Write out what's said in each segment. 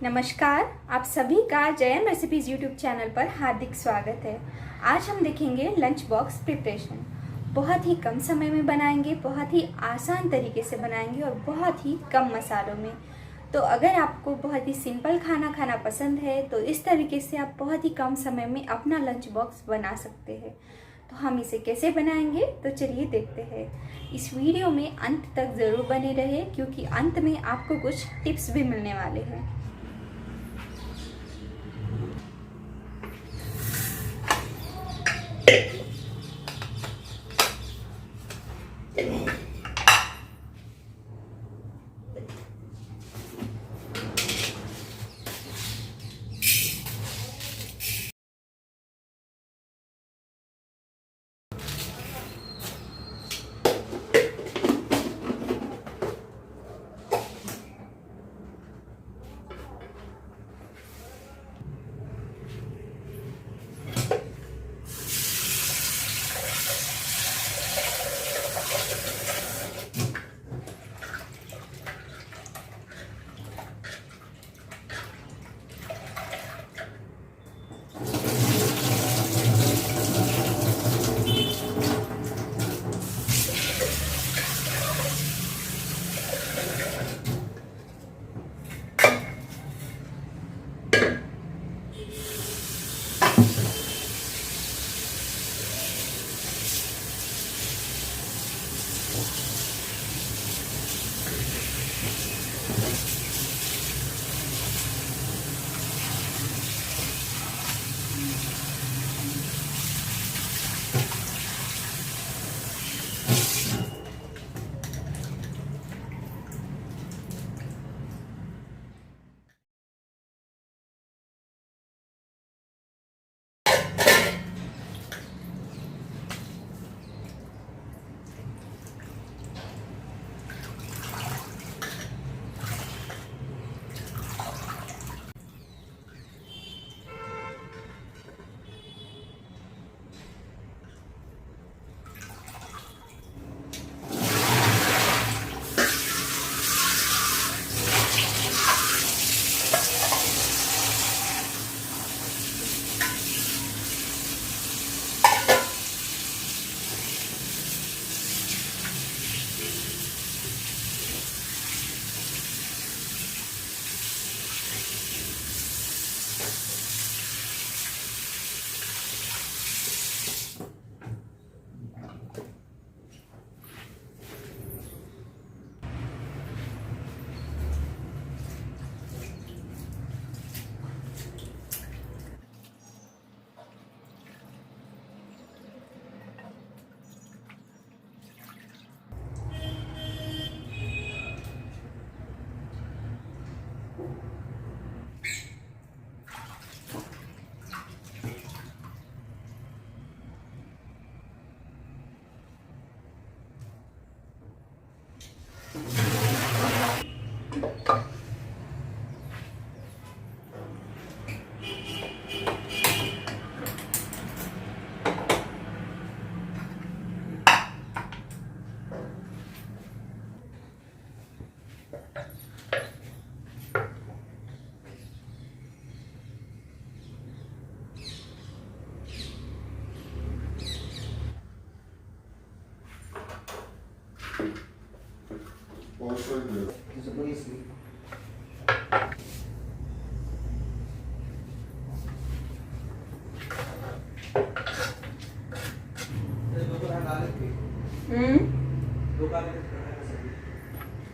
नमस्कार, आप सभी का जयन रेसिपीज यूट्यूब चैनल पर हार्दिक स्वागत है। आज हम देखेंगे लंच बॉक्स प्रिपरेशन। बहुत ही कम समय में बनाएंगे, बहुत ही आसान तरीके से बनाएंगे और बहुत ही कम मसालों में। तो अगर आपको बहुत ही सिंपल खाना खाना पसंद है तो इस तरीके से आप बहुत ही कम समय में अपना लंच बॉक्स बना सकते हैं। तो हम इसे कैसे बनाएंगे तो चलिए देखते हैं। इस वीडियो में अंत तक ज़रूर बने रहे क्योंकि अंत में आपको कुछ टिप्स भी मिलने वाले हैं।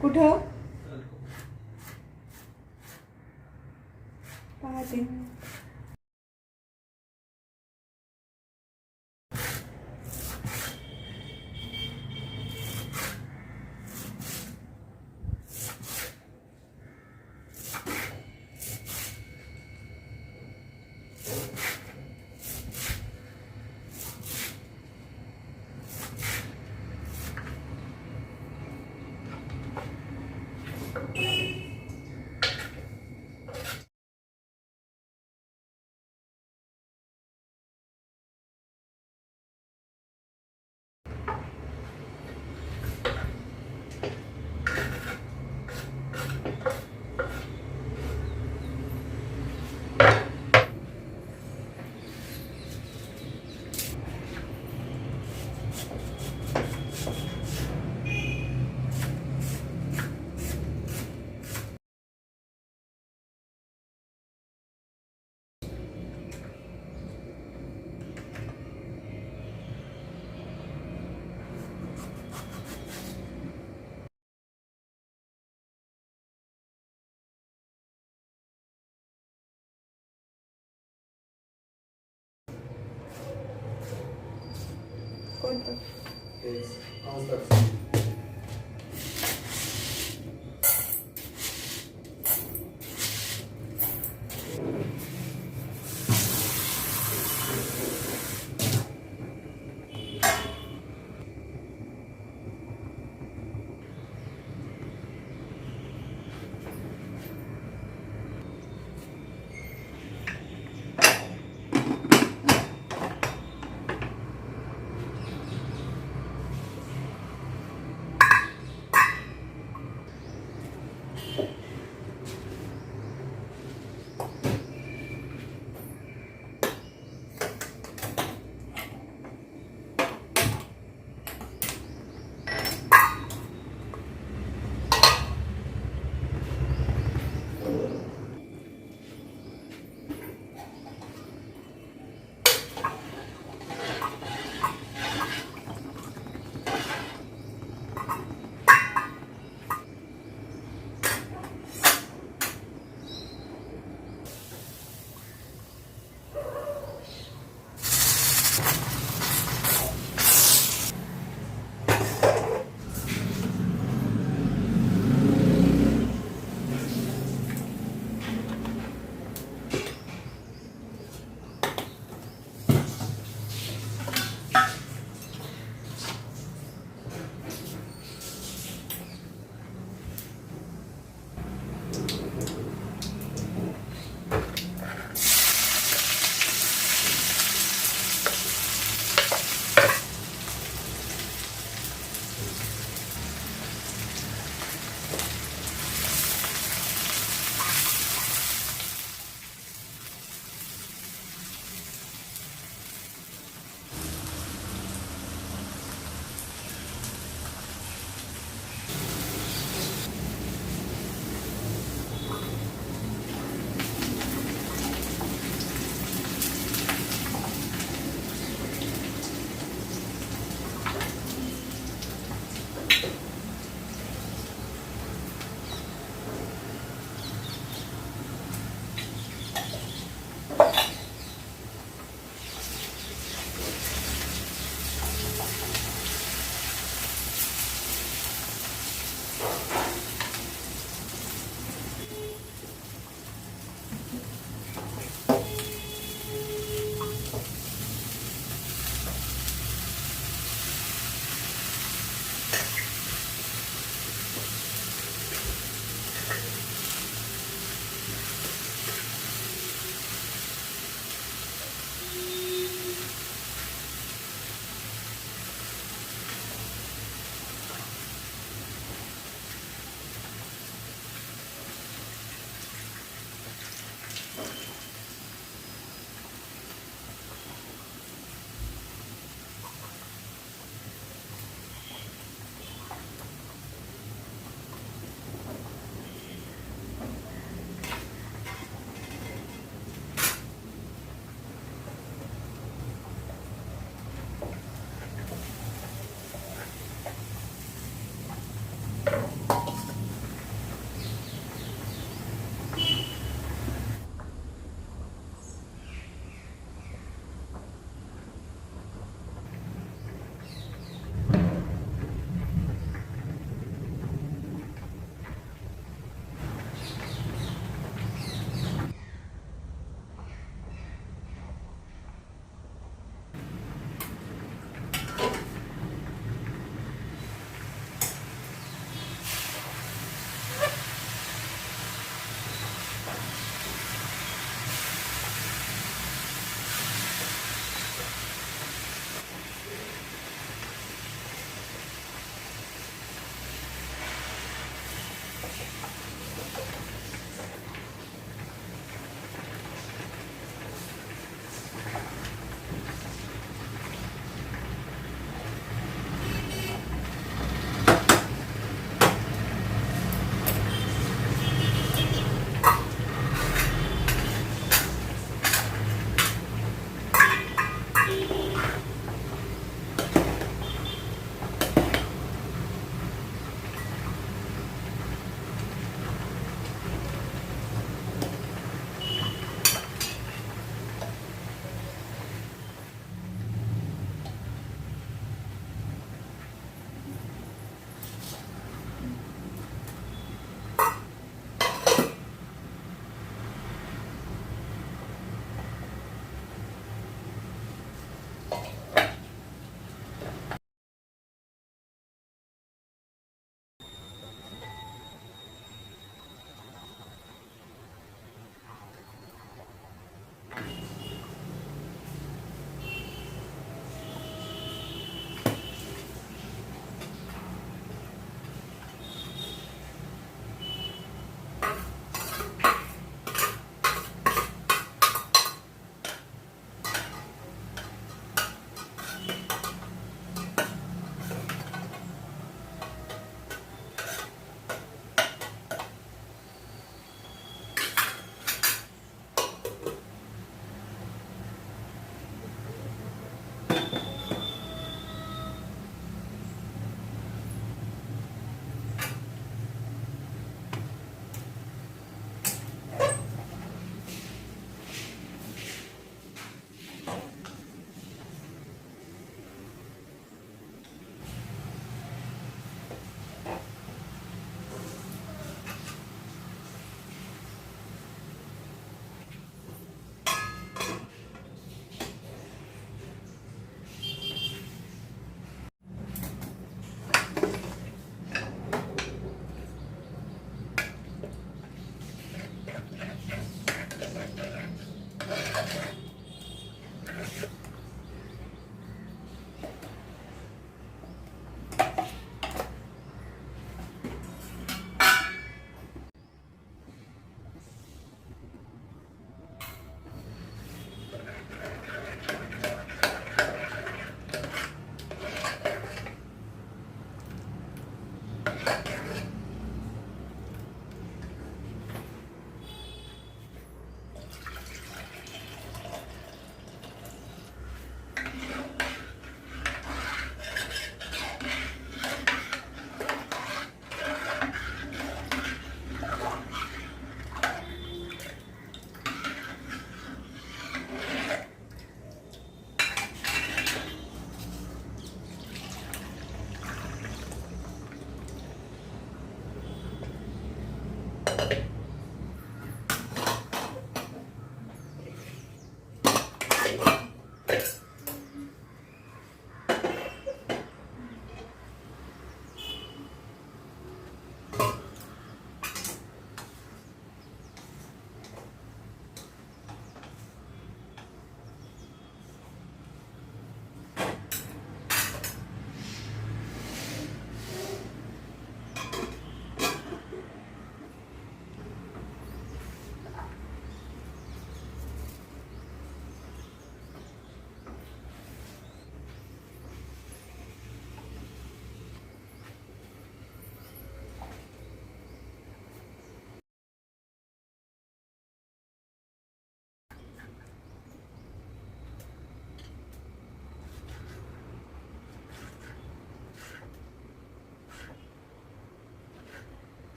कुठं पाहते Yes. How's that?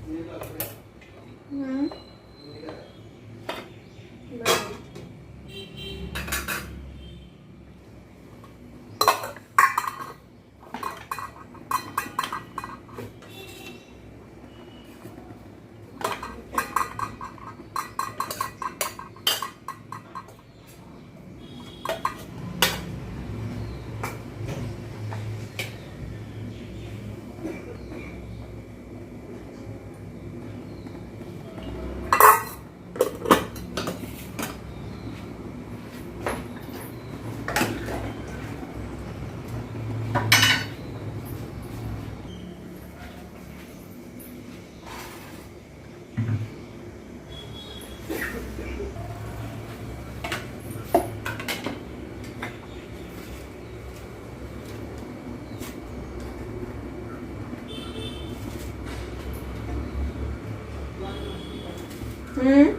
हम्म, बराबर। हम्म,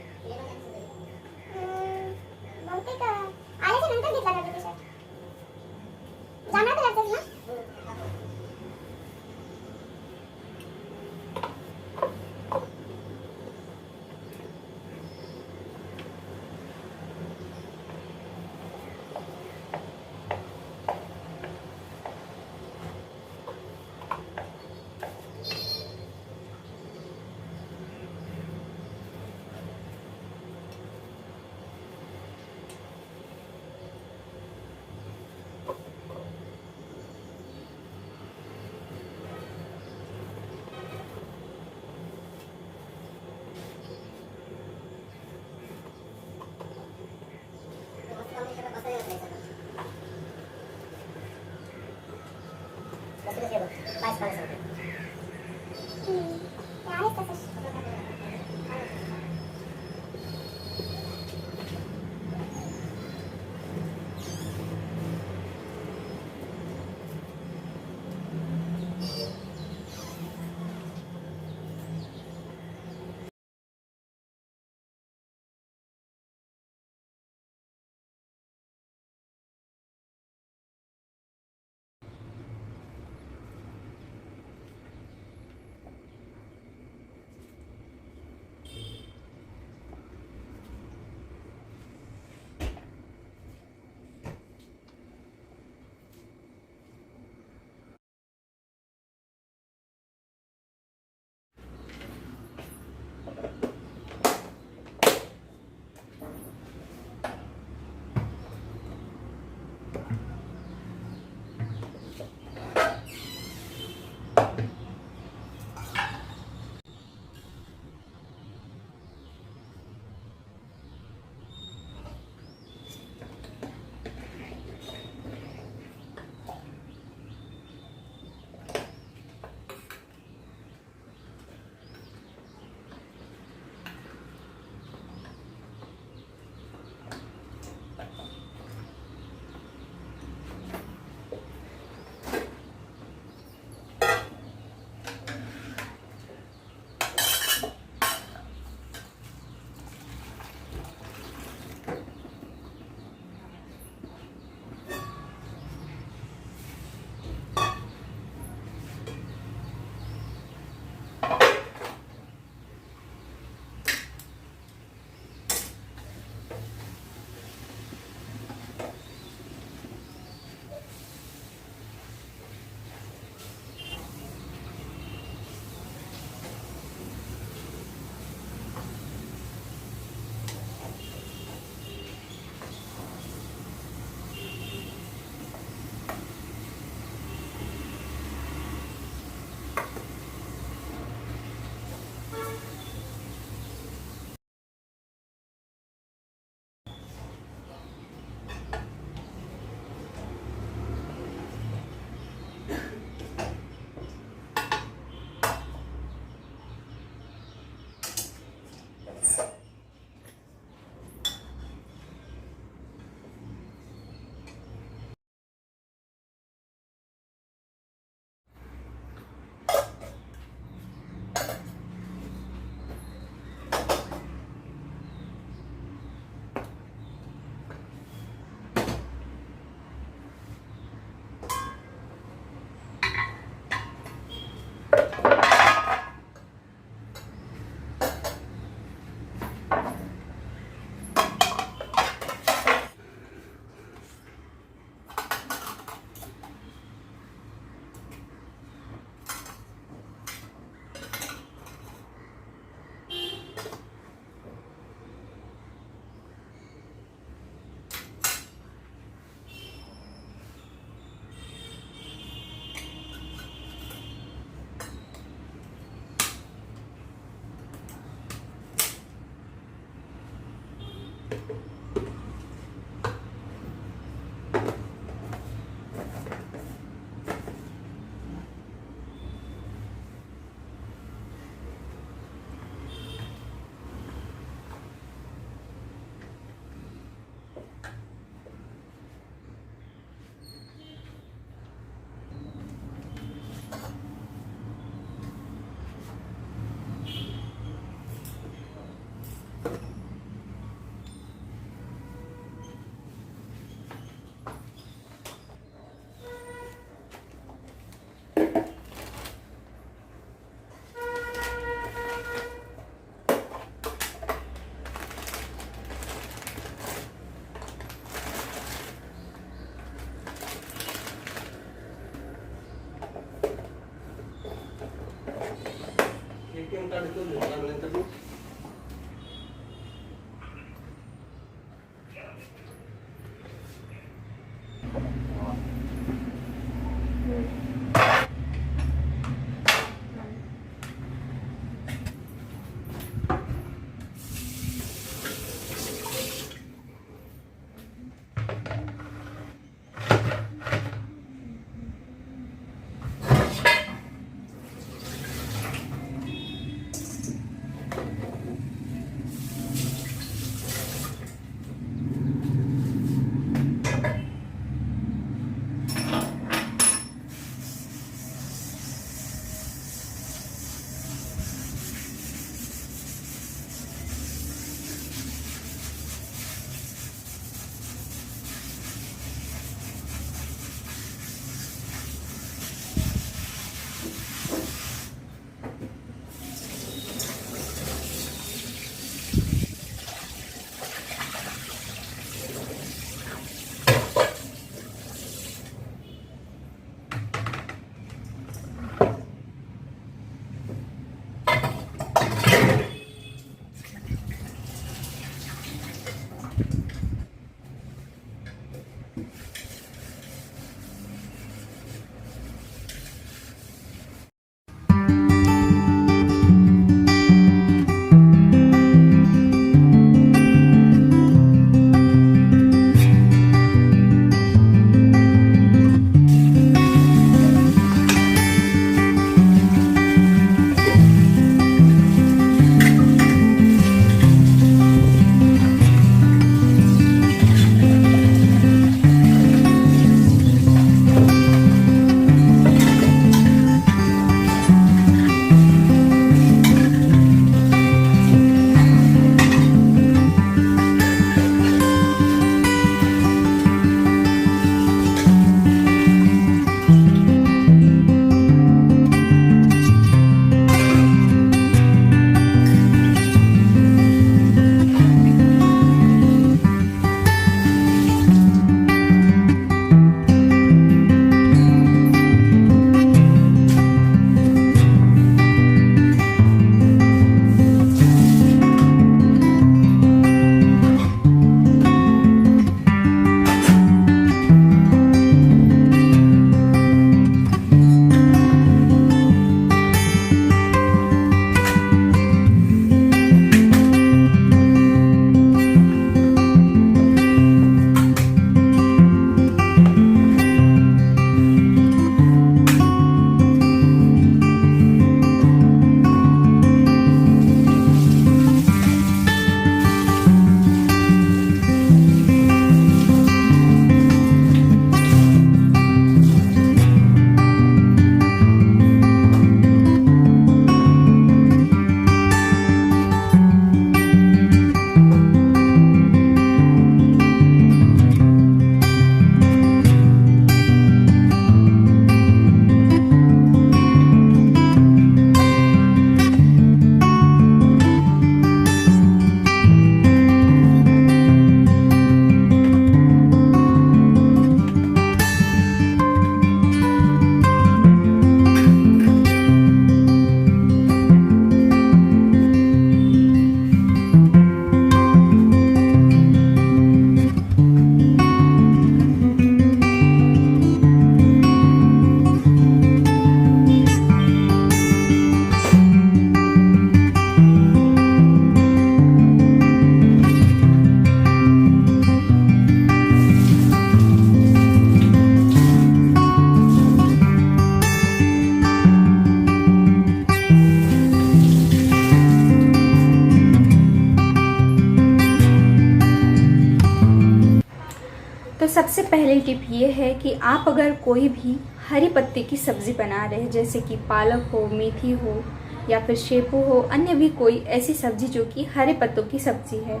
तो सबसे पहली टिप ये है कि आप अगर कोई भी हरी पत्ते की सब्ज़ी बना रहे हैं, जैसे कि पालक हो, मेथी हो या फिर शेपू हो, अन्य भी कोई ऐसी सब्ज़ी जो कि हरे पत्तों की सब्ज़ी है,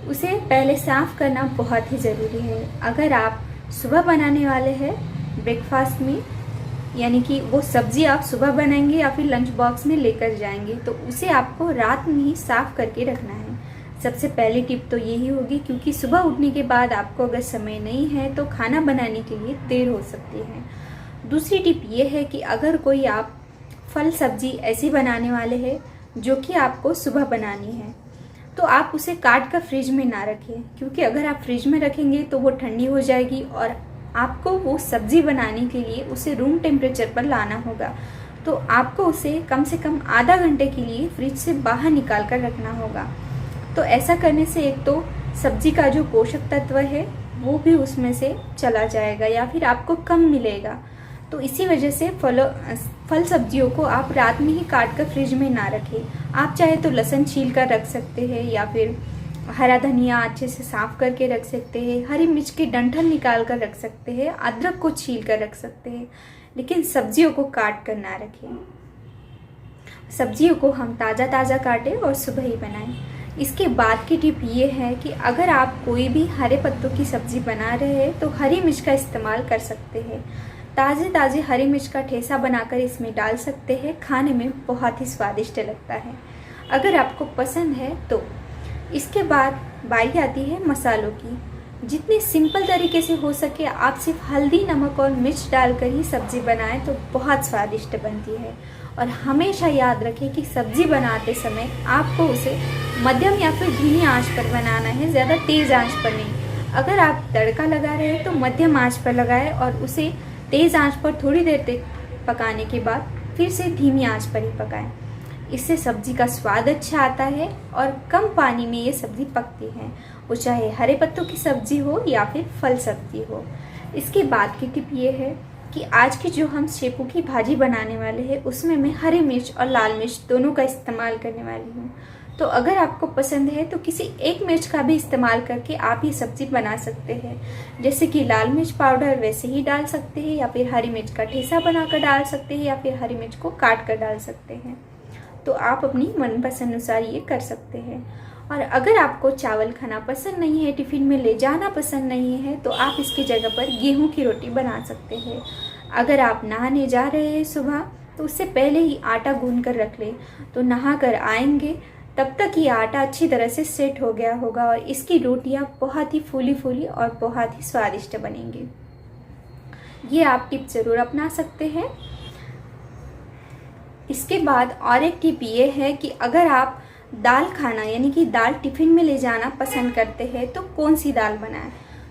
उसे पहले साफ़ करना बहुत ही ज़रूरी है। अगर आप सुबह बनाने वाले हैं ब्रेकफास्ट में, यानी कि वो सब्ज़ी आप सुबह बनाएंगे या फिर लंच बॉक्स में लेकर जाएंगे, तो उसे आपको रात में ही साफ़ करके रखना है। सबसे पहली टिप तो यही होगी, क्योंकि सुबह उठने के बाद आपको अगर समय नहीं है तो खाना बनाने के लिए देर हो सकती है। दूसरी टिप ये है कि अगर कोई आप फल सब्जी ऐसी बनाने वाले हैं जो कि आपको सुबह बनानी है, तो आप उसे काट कर फ्रिज में ना रखें, क्योंकि अगर आप फ्रिज में रखेंगे तो वो ठंडी हो जाएगी और आपको वो सब्ज़ी बनाने के लिए उसे रूम टेम्परेचर पर लाना होगा। तो आपको उसे कम से कम आधा घंटे के लिए फ्रिज से बाहर निकाल कर रखना होगा। तो ऐसा करने से एक तो सब्ज़ी का जो पोषक तत्व है वो भी उसमें से चला जाएगा या फिर आपको कम मिलेगा। तो इसी वजह से फल सब्जियों को आप रात में ही काट कर फ्रिज में ना रखें। आप चाहे तो लहसुन छील कर रख सकते हैं या फिर हरा धनिया अच्छे से साफ़ करके रख सकते हैं, हरी मिर्च के डंठल निकाल कर रख सकते हैं, अदरक को छील कर रख सकते हैं, लेकिन सब्जियों को काट कर ना रखें। सब्जियों को हम ताज़ा ताज़ा काटें और सुबह ही बनाएं। इसके बाद की टिप ये है कि अगर आप कोई भी हरे पत्तों की सब्ज़ी बना रहे हैं तो हरी मिर्च का इस्तेमाल कर सकते हैं। ताज़े हरी मिर्च का ठेसा बनाकर इसमें डाल सकते हैं, खाने में बहुत ही स्वादिष्ट लगता है अगर आपको पसंद है तो। इसके बाद बारी आती है मसालों की। जितने सिंपल तरीके से हो सके आप सिर्फ हल्दी, नमक और मिर्च डालकर ही सब्ज़ी बनाएं तो बहुत स्वादिष्ट बनती है। और हमेशा याद रखें कि सब्ज़ी बनाते समय आपको उसे मध्यम या फिर धीमी आंच पर बनाना है, ज़्यादा तेज़ आंच पर नहीं। अगर आप तड़का लगा रहे हैं तो मध्यम आंच पर लगाएं और उसे तेज़ आंच पर थोड़ी देर तक पकाने के बाद फिर से धीमी आंच पर ही पकाएं। इससे सब्ज़ी का स्वाद अच्छा आता है और कम पानी में ये सब्ज़ी पकती है, वो चाहे हरे पत्तों की सब्ज़ी हो या फिर फल सब्ज़ी हो। इसके बाद की टिप ये है कि आज की जो हम शेपू की भाजी बनाने वाले हैं उसमें मैं हरी मिर्च और लाल मिर्च दोनों का इस्तेमाल करने वाली हूँ। तो अगर आपको पसंद है तो किसी एक मिर्च का भी इस्तेमाल करके आप ये सब्ज़ी बना सकते हैं। जैसे कि लाल मिर्च पाउडर वैसे ही डाल सकते हैं या फिर हरी मिर्च का ठेसा बनाकर डाल सकते हैं या फिर हरी मिर्च को काट कर डाल सकते हैं। तो आप अपनी मनपसंद अनुसार ये कर सकते हैं। और अगर आपको चावल खाना पसंद नहीं है, टिफ़िन में ले जाना पसंद नहीं है, तो आप इसकी जगह पर गेहूं की रोटी बना सकते हैं। अगर आप नहाने जा रहे हैं सुबह तो उससे पहले ही आटा गूंद कर रख लें, तो नहा कर आएंगे तब तक ये आटा अच्छी तरह से सेट हो गया होगा और इसकी रोटियां बहुत ही फूली फूली और बहुत ही स्वादिष्ट बनेंगी। ये आप टिप ज़रूर अपना सकते हैं। इसके बाद और एक टिप ये है कि अगर आप दाल खाना यानी कि दाल टिफ़िन में ले जाना पसंद करते हैं तो कौन सी दाल बनाएं।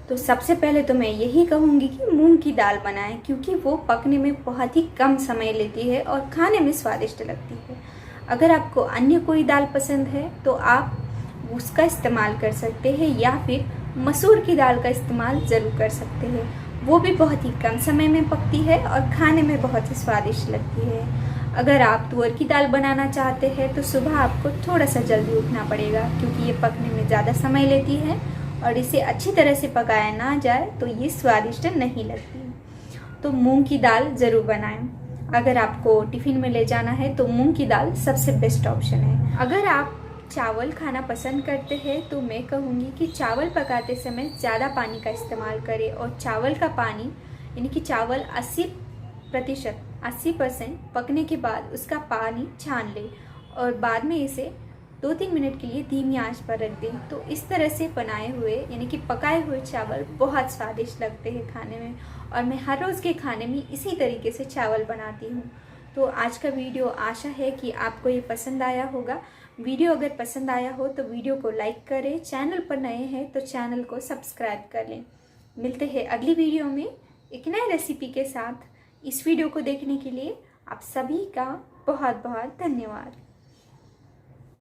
तो सबसे पहले तो मैं यही कहूँगी कि मूंग की दाल बनाएं, क्योंकि वो पकने में बहुत ही कम समय लेती है और खाने में स्वादिष्ट लगती है। अगर आपको अन्य कोई दाल पसंद है तो आप उसका इस्तेमाल कर सकते हैं या फिर मसूर की दाल का इस्तेमाल ज़रूर कर सकते हैं। वो भी बहुत ही कम समय में पकती है और खाने में बहुत ही स्वादिष्ट लगती है। अगर आप तुअर की दाल बनाना चाहते हैं तो सुबह आपको थोड़ा सा जल्दी उठना पड़ेगा, क्योंकि ये पकने में ज़्यादा समय लेती है और इसे अच्छी तरह से पकाया ना जाए तो ये स्वादिष्ट नहीं लगती। तो मूंग की दाल ज़रूर बनाएं। अगर आपको टिफ़िन में ले जाना है तो मूंग की दाल सबसे बेस्ट ऑप्शन है। अगर आप चावल खाना पसंद करते हैं तो मैं कहूँगी कि चावल पकाते समय ज़्यादा पानी का इस्तेमाल करें और चावल का पानी यानी कि चावल 80% पकने के बाद उसका पानी छान लें और बाद में इसे 2-3 मिनट के लिए धीमी आंच पर रख दें। तो इस तरह से बनाए हुए यानी कि पकाए हुए चावल बहुत स्वादिष्ट लगते हैं खाने में, और मैं हर रोज़ के खाने में इसी तरीके से चावल बनाती हूँ। तो आज का वीडियो आशा है कि आपको ये पसंद आया होगा। वीडियो अगर पसंद आया हो तो वीडियो को लाइक करें, चैनल पर नए हैं तो चैनल को सब्सक्राइब कर लें। मिलते हैं अगली वीडियो में एक नई रेसिपी के साथ। इस वीडियो को देखने के लिए आप सभी का बहुत बहुत धन्यवाद।